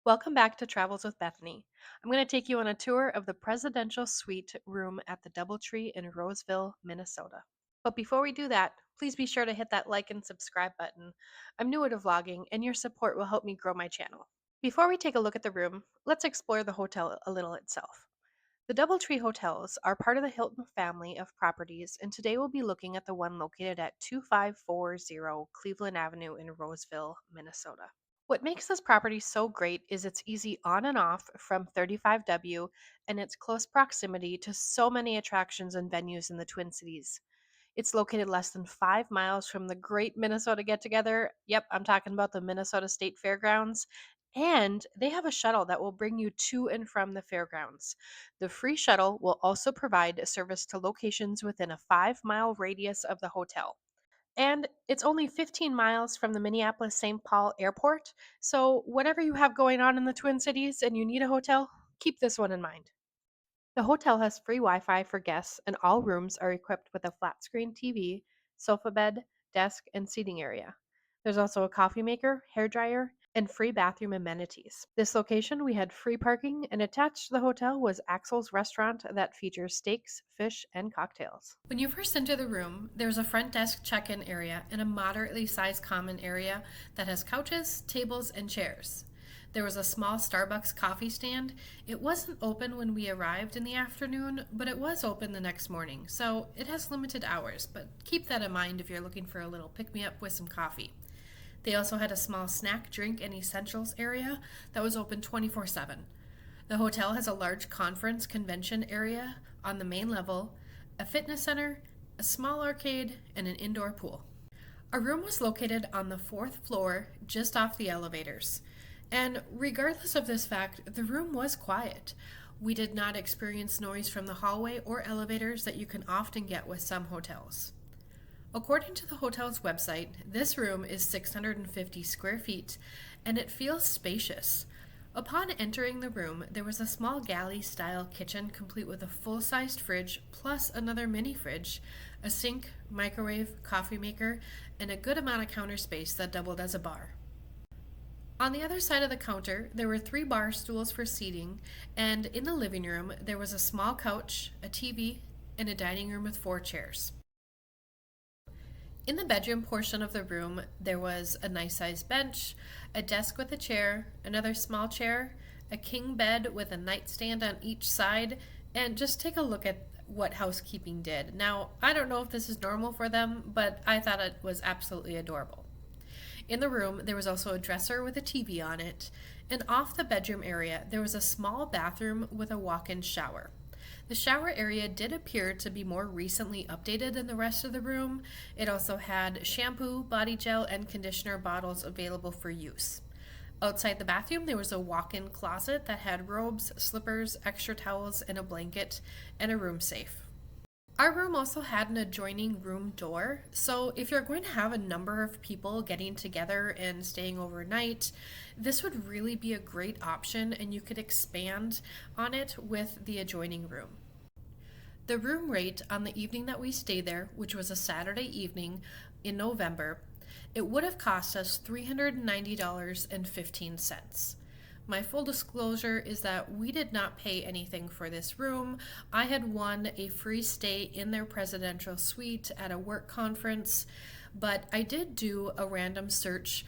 Welcome back to Travels with Bethany. I'm going to take you on a tour of the presidential suite room at the DoubleTree in Roseville, Minnesota. But before we do that, please be sure to hit that like and subscribe button. I'm new to vlogging, and your support will help me grow my channel. Before we take a look at the room, let's explore the hotel a little itself. The DoubleTree hotels are part of the Hilton family of properties, and today we'll be looking at the one located at 2540 Cleveland Avenue in Roseville, Minnesota. What makes this property so great is its easy on and off from 35W and its close proximity to so many attractions and venues in the Twin Cities. It's located less than 5 miles from the Great Minnesota Get Together. Yep, I'm talking about the Minnesota State Fairgrounds. And they have a shuttle that will bring you to and from the fairgrounds. The free shuttle will also provide a service to locations within a 5 mile radius of the hotel. And it's only 15 miles from the Minneapolis St. Paul airport. So, whatever you have going on in the Twin Cities and you need a hotel, keep this one in mind. The hotel has free Wi Fi for guests, and all rooms are equipped with a flat screen TV, sofa bed, desk, and seating area. There's also a coffee maker, hair dryer, and free bathroom amenities. This location, we had free parking, and attached to the hotel was Axel's restaurant that features steaks, fish, and cocktails. When you first enter the room, there's a front desk check in area and a moderately sized common area that has couches, tables, and chairs. There was a small Starbucks coffee stand. It wasn't open when we arrived in the afternoon, but it was open the next morning, so it has limited hours, but keep that in mind if you're looking for a little pick me up with some coffee. They also had a small snack, drink, and essentials area that was open 24/7. The hotel has a large conference convention area on the main level, a fitness center, a small arcade, and an indoor pool. Our room was located on the fourth floor, just off the elevators. And regardless of this fact, the room was quiet. We did not experience noise from the hallway or elevators that you can often get with some hotels. According to the hotel's website, this room is 650 square feet and it feels spacious. Upon entering the room, there was a small galley-style kitchen complete with a full-sized fridge plus another mini fridge, a sink, microwave, coffee maker, and a good amount of counter space that doubled as a bar. On the other side of the counter, there were 3 bar stools for seating, and in the living room, there was a small couch, a TV, and a dining room with 4 chairs. In the bedroom portion of the room, there was a nice sized bench, a desk with a chair, another small chair, a king bed with a nightstand on each side, and just take a look at what housekeeping did. Now, I don't know if this is normal for them, but I thought it was absolutely adorable. In the room, there was also a dresser with a TV on it, and off the bedroom area, there was a small bathroom with a walk-in shower. The shower area did appear to be more recently updated than the rest of the room. It also had shampoo, body gel, and conditioner bottles available for use. Outside the bathroom, there was a walk-in closet that had robes, slippers, extra towels, and a blanket, and a room safe. Our room also had an adjoining room door, so if you're going to have a number of people getting together and staying overnight, this would really be a great option and you could expand on it with the adjoining room. The room rate on the evening that we stayed there, which was a Saturday evening in November, it would have cost us $390.15. My full disclosure is that we did not pay anything for this room. I had won a free stay in their presidential suite at a work conference, but I did do a random search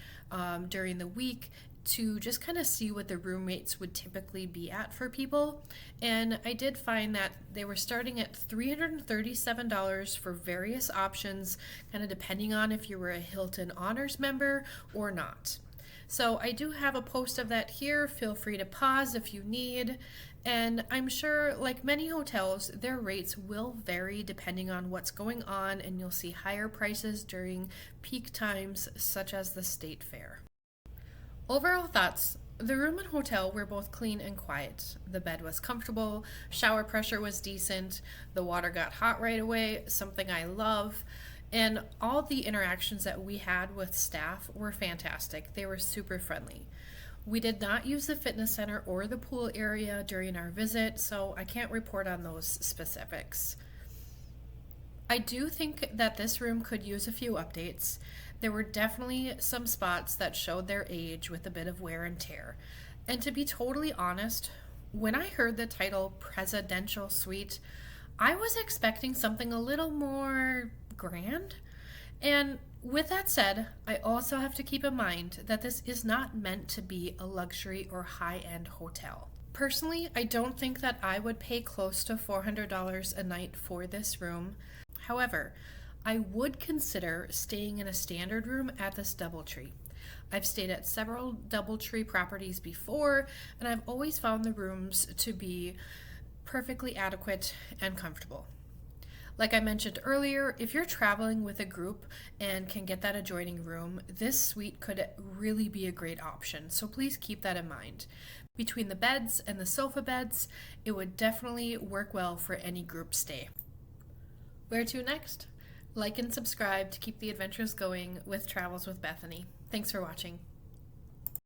during the week to just kind of see what the room rates would typically be at for people. And I did find that they were starting at $337 for various options, kind of depending on if you were a Hilton Honors member or not. So I do have a post of that here. Feel free to pause if you need. And I'm sure, like many hotels, their rates will vary depending on what's going on, and you'll see higher prices during peak times, such as the state fair. Overall thoughts. The room and hotel were both clean and quiet. The bed was comfortable, shower pressure was decent, the water got hot right away, something I love. And all the interactions that we had with staff were fantastic. They were super friendly. We did not use the fitness center or the pool area during our visit, so I can't report on those specifics. I do think that this room could use a few updates. There were definitely some spots that showed their age with a bit of wear and tear. And to be totally honest, when I heard the title Presidential Suite, I was expecting something a little more grand. And with that said, I also have to keep in mind that this is not meant to be a luxury or high end hotel. Personally, I don't think that I would pay close to $400 a night for this room. However, I would consider staying in a standard room at this DoubleTree. I've stayed at several DoubleTree properties before, and I've always found the rooms to be perfectly adequate and comfortable. Like I mentioned earlier, if you're traveling with a group and can get that adjoining room, this suite could really be a great option, so please keep that in mind. Between the beds and the sofa beds, it would definitely work well for any group stay. Where to next? Like and subscribe to keep the adventures going with Travels with Bethany. Thanks for watching.